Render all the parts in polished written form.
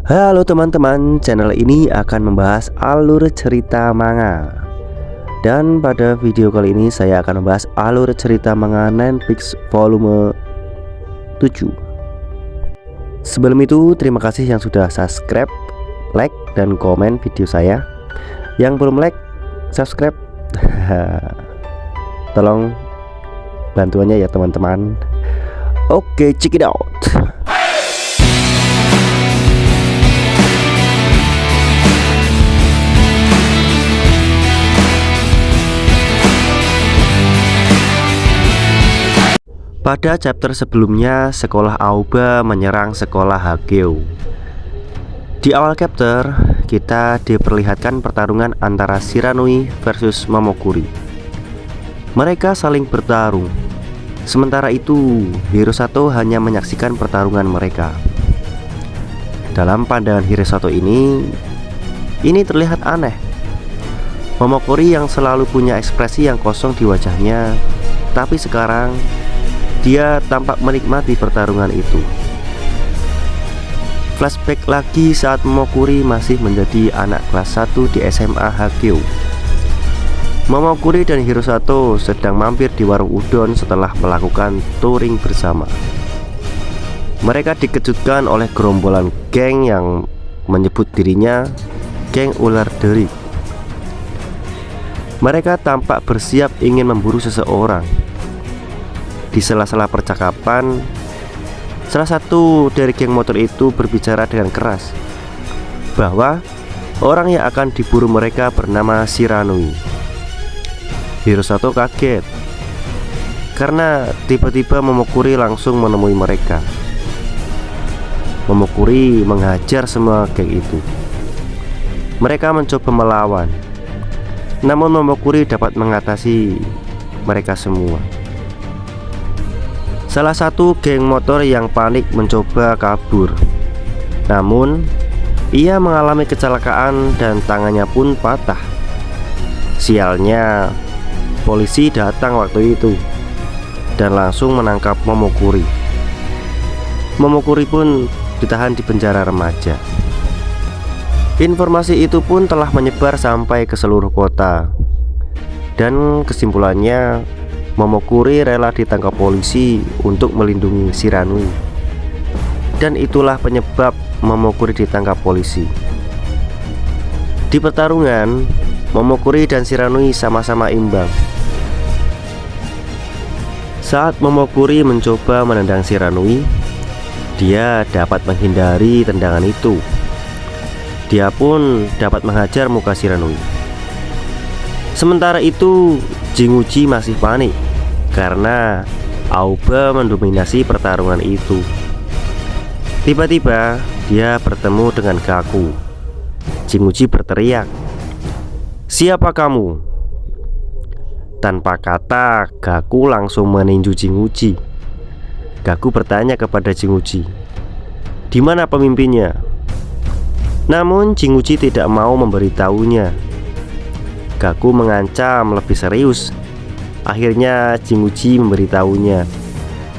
Halo teman-teman, channel ini akan membahas alur cerita manga. Dan pada video kali ini saya akan membahas alur cerita manga Nine Pigs volume 7. Sebelum itu, terima kasih yang sudah subscribe, like, dan komen video saya. Yang belum like, subscribe. Tolong bantuannya ya teman-teman. Oke, check it out. Pada chapter sebelumnya, sekolah Aoba menyerang sekolah Hageo. Di awal chapter, kita diperlihatkan pertarungan antara Shiranui versus Momokuri. Mereka saling bertarung. Sementara itu, Hirosato hanya menyaksikan pertarungan mereka. Dalam pandangan Hirosato ini terlihat aneh. Momokuri yang selalu punya ekspresi yang kosong di wajahnya, tapi sekarang dia tampak menikmati pertarungan itu. Flashback lagi saat Momokuri masih menjadi anak kelas 1 di SMA Hageo. Momokuri dan Hirosato sedang mampir di warung udon setelah melakukan touring bersama. Mereka dikejutkan oleh gerombolan geng yang menyebut dirinya geng ular derik. Mereka tampak bersiap ingin memburu seseorang. Di sela-sela percakapan, salah satu dari geng motor itu berbicara dengan keras bahwa orang yang akan diburu mereka bernama Shiranui. Hirosato kaget karena tiba-tiba Momokuri langsung menemui mereka. Momokuri menghajar semua geng itu. Mereka mencoba melawan, namun Momokuri dapat mengatasi mereka semua. Salah satu geng motor yang panik mencoba kabur, namun ia mengalami kecelakaan dan tangannya pun patah. Sialnya, polisi datang waktu itu dan langsung menangkap Momokuri. Momokuri pun ditahan di penjara remaja. Informasi itu pun telah menyebar sampai ke seluruh kota. Dan kesimpulannya, Momokuri rela ditangkap polisi untuk melindungi Shiranui. Dan itulah penyebab Momokuri ditangkap polisi. Di pertarungan, Momokuri dan Shiranui sama-sama imbang. Saat Momokuri mencoba menendang Shiranui, dia dapat menghindari tendangan itu. Dia pun dapat menghajar muka Shiranui. Sementara itu, Jinguji masih panik karena Aoba mendominasi pertarungan itu. Tiba-tiba dia bertemu dengan Gaku. Jinguji berteriak, "Siapa kamu?" Tanpa kata, Gaku langsung meninju Jinguji. Gaku bertanya kepada Jinguji, "Di mana pemimpinnya?" Namun Jinguji tidak mau memberitahunya. Gaku mengancam lebih serius. Akhirnya Jinguji memberitahunya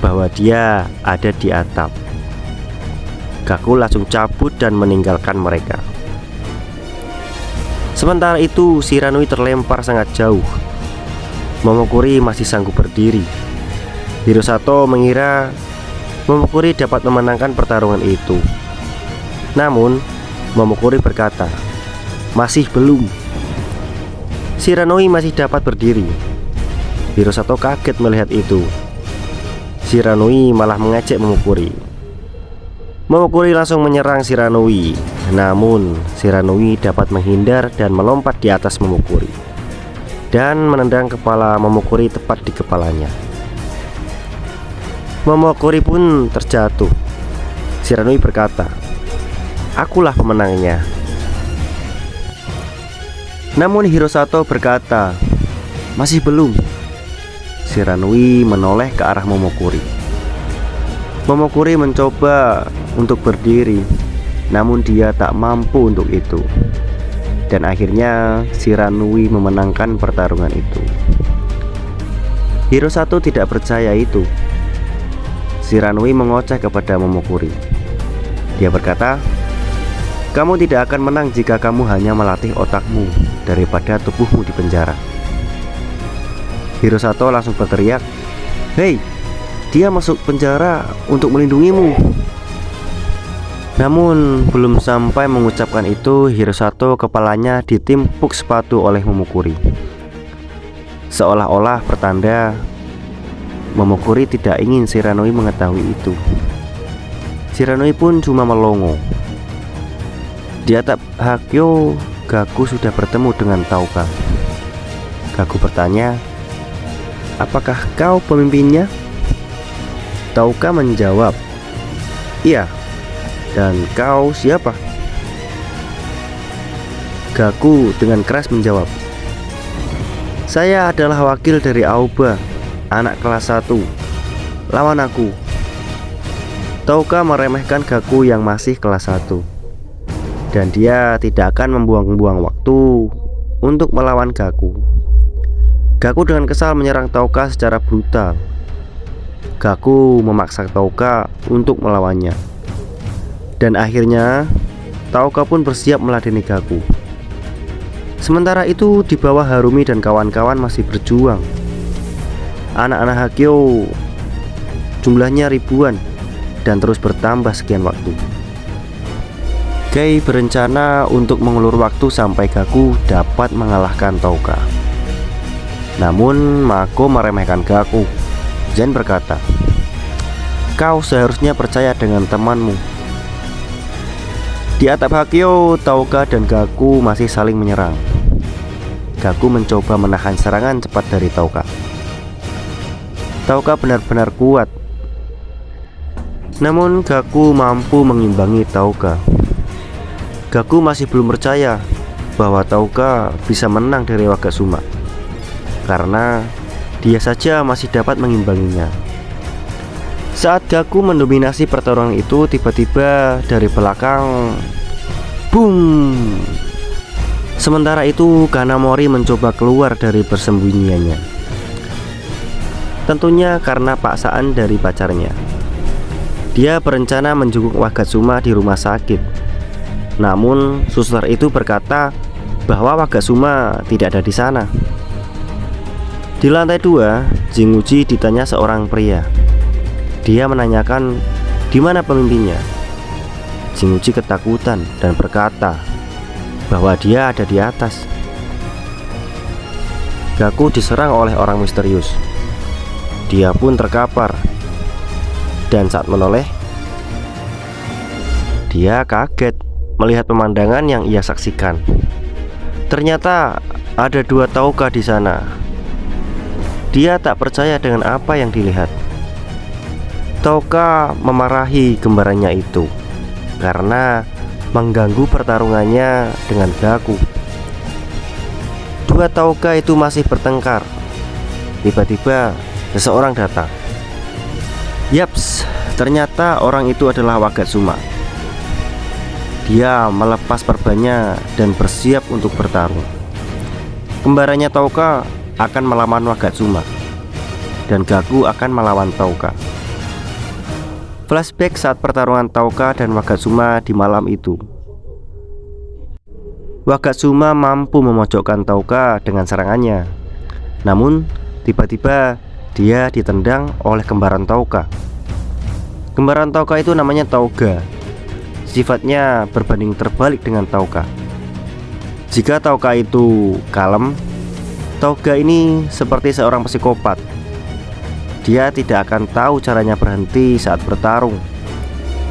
bahwa dia ada di atap. Gaku langsung cabut dan meninggalkan mereka. Sementara itu Shiranui terlempar sangat jauh. Momokuri masih sanggup berdiri. Hirosato mengira Momokuri dapat memenangkan pertarungan itu. Namun Momokuri berkata, "Masih belum." Shiranui masih dapat berdiri. Hirosato kaget melihat itu. Shiranui malah mengejek Momokuri. Momokuri langsung menyerang Shiranui. Namun Shiranui dapat menghindar dan melompat di atas Momokuri dan menendang kepala Momokuri tepat di kepalanya. Momokuri pun terjatuh. Shiranui berkata, "Akulah pemenangnya." Namun Hirosato berkata, "Masih belum." Shiranui menoleh ke arah Momokuri. Momokuri mencoba untuk berdiri, namun dia tak mampu untuk itu. Dan akhirnya Shiranui memenangkan pertarungan itu. Hirosato tidak percaya itu. Shiranui mengoceh kepada Momokuri. Dia berkata, Kamu tidak akan menang jika kamu hanya melatih otakmu daripada tubuhmu di penjara. Hirosato langsung berteriak, "Hei, dia masuk penjara untuk melindungimu." Namun belum sampai mengucapkan itu, Hirosato kepalanya ditimpuk sepatu oleh Momokuri. Seolah-olah pertanda Momokuri tidak ingin Shiranui mengetahui itu. Shiranui pun cuma melongo. Di atap Hakyo, Gaku sudah bertemu dengan Tauka. Gaku bertanya, "Apakah kau pemimpinnya?" Tauka menjawab, "Iya." "Dan kau siapa?" Gaku dengan keras menjawab, "Saya adalah wakil dari Aoba, anak kelas 1. Lawan aku." Tauka meremehkan Gaku yang masih kelas 1, dan dia tidak akan membuang-buang waktu untuk melawan Gaku. Gaku dengan kesal menyerang Tauka secara brutal. Gaku memaksa Tauka untuk melawannya, dan akhirnya Tauka pun bersiap meladeni Gaku. Sementara itu di bawah Harumi dan kawan-kawan masih berjuang. Anak-anak Hakyo jumlahnya ribuan dan terus bertambah sekian waktu. Kei berencana untuk mengulur waktu sampai Gaku dapat mengalahkan Tauka. Namun Mako meremehkan Gaku. Zen berkata, "Kau seharusnya percaya dengan temanmu." Di atap Hakyo, Tauka dan Gaku masih saling menyerang. Gaku mencoba menahan serangan cepat dari Tauka. Tauka benar-benar kuat, namun Gaku mampu mengimbangi Tauka. Gaku masih belum percaya bahwa Tauka bisa menang dari Wakasuma, karena dia saja masih dapat mengimbanginya. Saat Gaku mendominasi pertarungan itu, tiba-tiba dari belakang, boom! Sementara itu Kanamori mencoba keluar dari persembunyiannya, tentunya karena paksaan dari pacarnya. Dia berencana menjenguk Wakasuma di rumah sakit. Namun suster itu berkata bahwa Wakasuma tidak ada di sana. Di lantai 2, Jinguji ditanya seorang pria. Dia menanyakan di mana pemimpinnya. Jinguji ketakutan dan berkata bahwa dia ada di atas. Gaku diserang oleh orang misterius. Dia pun terkapar, dan saat menoleh, dia kaget melihat pemandangan yang ia saksikan. Ternyata ada 2 Tauka di sana. Dia tak percaya dengan apa yang dilihat. Tauka memarahi kembarannya itu karena mengganggu pertarungannya dengan Gaku. 2 Tauka itu masih bertengkar. Tiba-tiba seseorang datang. Yaps, ternyata orang itu adalah Wakasuma. Dia melepas perbannya dan bersiap untuk bertarung. Kembarannya Tauka akan melawan Wakasuma, dan Gaku akan melawan Tauka. Flashback saat pertarungan Tauka dan Wakasuma di malam itu. Wakasuma mampu memojokkan Tauka dengan serangannya. Namun tiba-tiba dia ditendang oleh kembaran Tauka. Kembaran Tauka itu namanya Tauga. Sifatnya berbanding terbalik dengan Tauka. Jika Tauka itu kalem, Tauga ini seperti seorang psikopat. Dia tidak akan tahu caranya berhenti saat bertarung,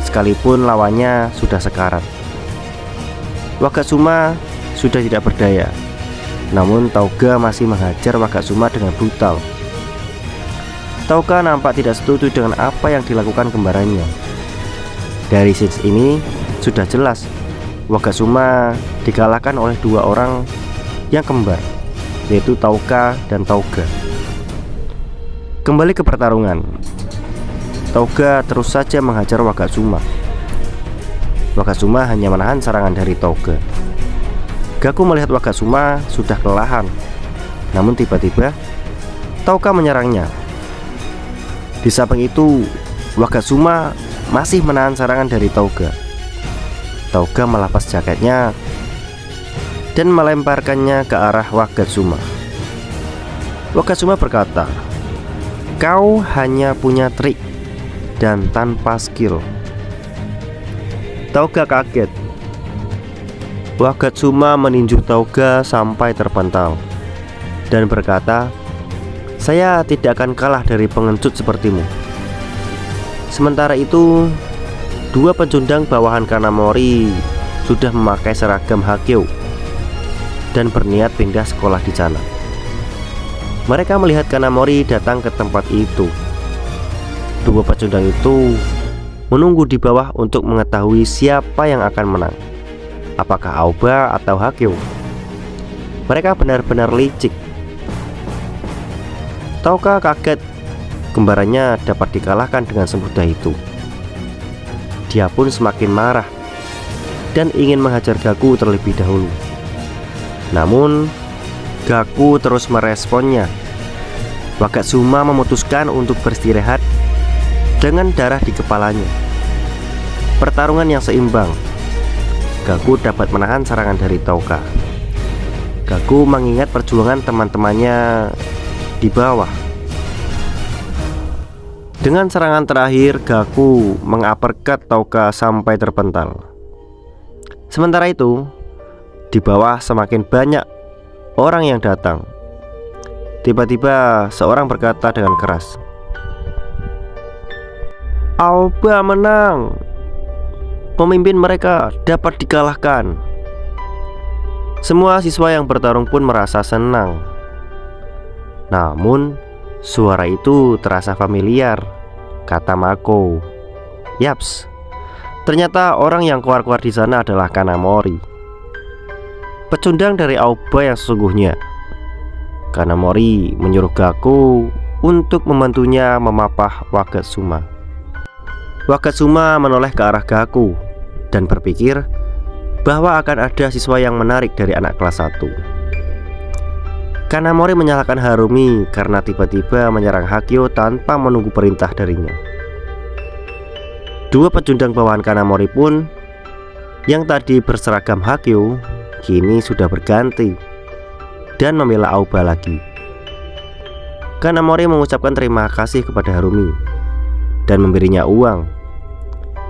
sekalipun lawannya sudah sekarat. Wakasuma sudah tidak berdaya, namun Tauga masih menghajar Wakasuma dengan brutal. Tauga nampak tidak setuju dengan apa yang dilakukan kembarannya. Dari scenes ini sudah jelas Wakasuma dikalahkan oleh 2 orang yang kembar, yaitu Tauka dan Tauga. Kembali ke pertarungan. Tauga terus saja menghajar Wakasuma. Wakasuma hanya menahan serangan dari Tauga. Gaku melihat Wakasuma sudah kelelahan, namun tiba-tiba Tauga menyerangnya. Di samping itu, Wakasuma masih menahan serangan dari Tauga. Tauga melepas jaketnya dan melemparkannya ke arah Wagatsuma. Wagatsuma berkata, "Kau hanya punya trik dan tanpa skill." Tauga kaget. Wagatsuma meninju Tauga sampai terpental dan berkata, "Saya tidak akan kalah dari pengecut sepertimu." Sementara itu, dua pecundang bawahan Kanamori sudah memakai seragam Hagyo dan berniat pindah sekolah di sana. Mereka melihat Kanamori datang ke tempat itu. Dua pecundang itu menunggu di bawah untuk mengetahui siapa yang akan menang, apakah Aoba atau Hagyo. Mereka benar-benar licik. Tauga kaget kembarannya dapat dikalahkan dengan semudah itu. Dia pun semakin marah dan ingin menghajar Gaku terlebih dahulu. Namun Gaku terus meresponnya. Wagatsuma memutuskan untuk beristirahat dengan darah di kepalanya. Pertarungan yang seimbang. Gaku dapat menahan serangan dari Tauga. Gaku mengingat perjuangan teman-temannya di bawah. Dengan serangan terakhir, Gaku menguppercut Tauga sampai terpental. Sementara itu, di bawah semakin banyak orang yang datang. Tiba-tiba seorang berkata dengan keras, "Aoba menang. Pemimpin mereka dapat dikalahkan." Semua siswa yang bertarung pun merasa senang. Namun suara itu terasa familiar, kata Mako. Yaps, ternyata orang yang keluar-keluar di sana adalah Kanamori, pecundang dari Aoba yang sesungguhnya. Kanamori menyuruh Gaku untuk membantunya memapah Wagatsuma. Wagatsuma menoleh ke arah Gaku dan berpikir bahwa akan ada siswa yang menarik dari anak kelas 1. Kanamori menyalahkan Harumi karena tiba-tiba menyerang Hagyo tanpa menunggu perintah darinya. Dua pecundang bawahan Kanamori pun yang tadi berseragam Hagyo kini sudah berganti dan membela Aoba lagi. Kanamori mengucapkan terima kasih kepada Harumi dan memberinya uang.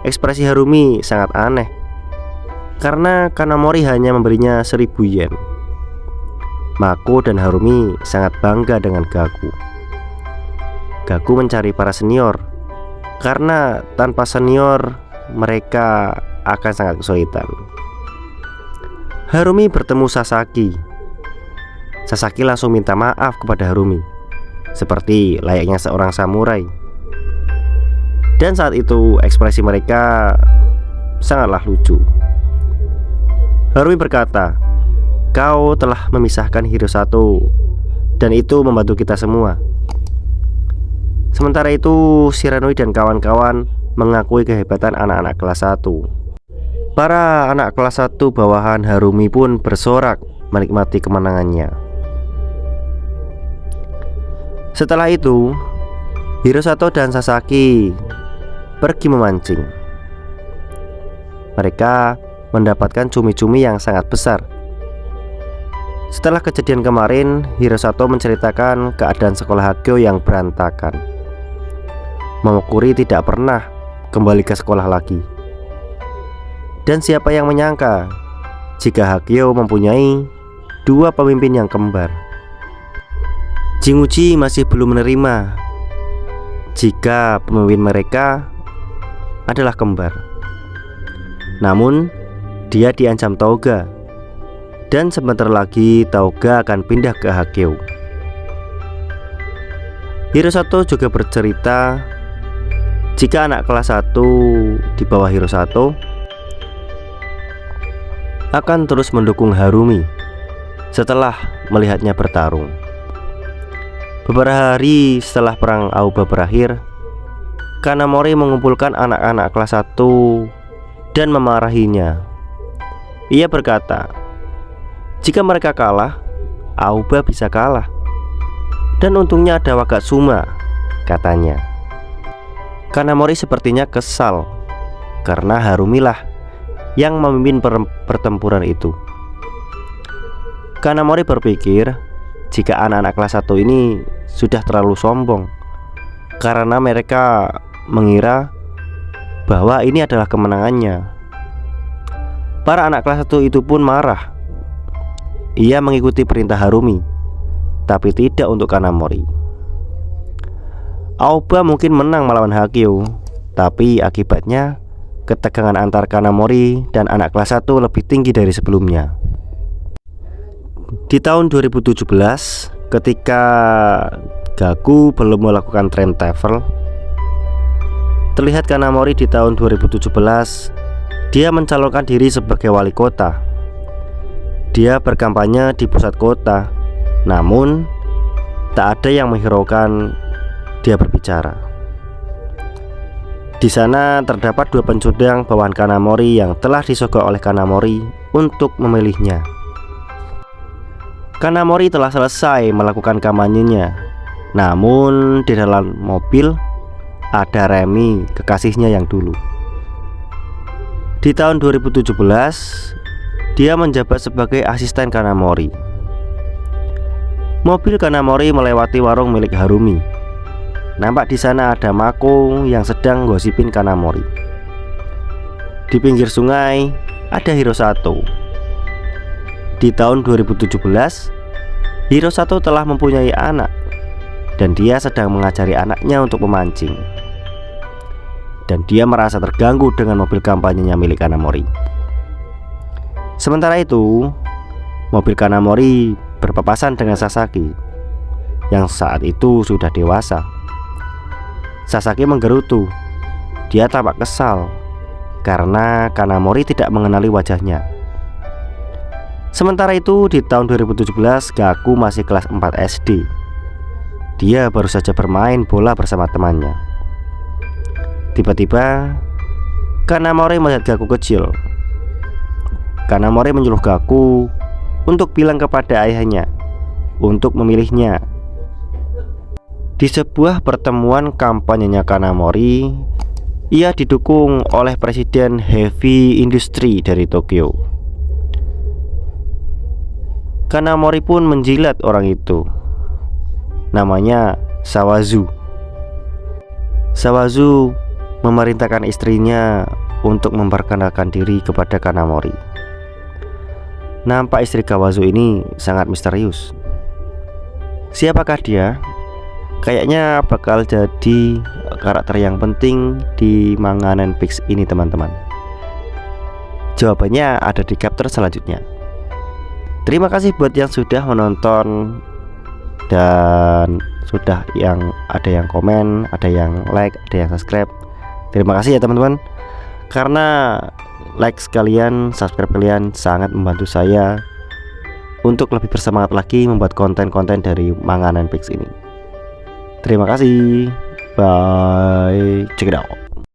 Ekspresi Harumi sangat aneh karena Kanamori hanya memberinya 1000 yen. Mako dan Harumi sangat bangga dengan Gaku. Gaku mencari para senior karena tanpa senior mereka akan sangat kesulitan. Harumi bertemu Sasaki. Sasaki langsung minta maaf kepada Harumi, seperti layaknya seorang samurai. Dan saat itu ekspresi mereka sangatlah lucu. Harumi berkata, "Kau telah memisahkan Hirosato dan itu membantu kita semua." Sementara itu Shiranui dan kawan-kawan mengakui kehebatan anak-anak kelas 1. Para anak kelas 1 bawahan Harumi pun bersorak menikmati kemenangannya. Setelah itu Hirosato dan Sasaki pergi memancing. Mereka mendapatkan cumi-cumi yang sangat besar. Setelah kejadian kemarin, Hirosato menceritakan keadaan sekolah Hagyo yang berantakan. Momokuri tidak pernah kembali ke sekolah lagi. Dan siapa yang menyangka jika Hagyo mempunyai dua pemimpin yang kembar. Jinguji masih belum menerima jika pemimpin mereka adalah kembar. Namun dia diancam Tauga, dan sebentar lagi Tauga akan pindah ke Hagyo. Hirosato juga bercerita jika anak kelas 1 di bawah Hirosato akan terus mendukung Harumi setelah melihatnya bertarung. Beberapa hari setelah perang Aoba berakhir, Kanamori mengumpulkan anak-anak kelas 1 dan memarahinya. Ia berkata, jika mereka kalah, Aoba bisa kalah. Dan untungnya ada Wagatsuma, katanya. Kanamori sepertinya kesal karena Harumilah yang memimpin pertempuran itu. Kanamori berpikir jika anak-anak kelas 1 ini sudah terlalu sombong karena mereka mengira bahwa ini adalah kemenangannya. Para anak kelas 1 itu pun marah. Ia mengikuti perintah Harumi, tapi tidak untuk Kanamori. Aoba mungkin menang melawan Hakio, tapi akibatnya ketegangan antar Kanamori dan anak kelas 1 lebih tinggi dari sebelumnya. Di tahun 2017, ketika Gaku belum melakukan time travel, terlihat Kanamori di tahun 2017 dia mencalonkan diri sebagai wali kota. Dia berkampanye di pusat kota, namun tak ada yang menghiraukan dia berbicara. Di sana terdapat 2 pencudang bawahan Kanamori yang telah disogok oleh Kanamori untuk memilihnya. Kanamori telah selesai melakukan kampanyenya, namun di dalam mobil ada Remy, kekasihnya yang dulu. Di tahun 2017, dia menjabat sebagai asisten Kanamori. Mobil Kanamori melewati warung milik Harumi. Nampak di sana ada Mako yang sedang gosipin Kanamori. Di pinggir sungai ada Hirosato. Di tahun 2017, Hirosato telah mempunyai anak dan dia sedang mengajari anaknya untuk memancing. Dan dia merasa terganggu dengan mobil kampanyenya milik Kanamori. Sementara itu, mobil Kanamori berpapasan dengan Sasaki yang saat itu sudah dewasa. Sasaki menggerutu. Dia tampak kesal karena Kanamori tidak mengenali wajahnya. Sementara itu di tahun 2017, Gaku masih kelas 4 SD. Dia baru saja bermain bola bersama temannya. Tiba-tiba Kanamori melihat Gaku kecil. Kanamori menyuruh Gaku untuk bilang kepada ayahnya untuk memilihnya. Di sebuah pertemuan kampanyenya Kanamori, ia didukung oleh Presiden Heavy Industry dari Tokyo. Kanamori pun menjilat orang itu. Namanya Sawazu. Sawazu memerintahkan istrinya untuk memperkenalkan diri kepada Kanamori. Nampak istri Kawazu ini sangat misterius. Siapakah dia? Kayaknya bakal jadi karakter yang penting di manga Netflix ini, teman-teman. Jawabannya ada di chapter selanjutnya. Terima kasih buat yang sudah menonton dan sudah ada yang komen, ada yang like, ada yang subscribe. Terima kasih ya teman-teman. Karena like sekalian, subscribe kalian sangat membantu saya untuk lebih bersemangat lagi membuat konten-konten dari manga Netflix ini. Terima kasih. Bye. Check it out.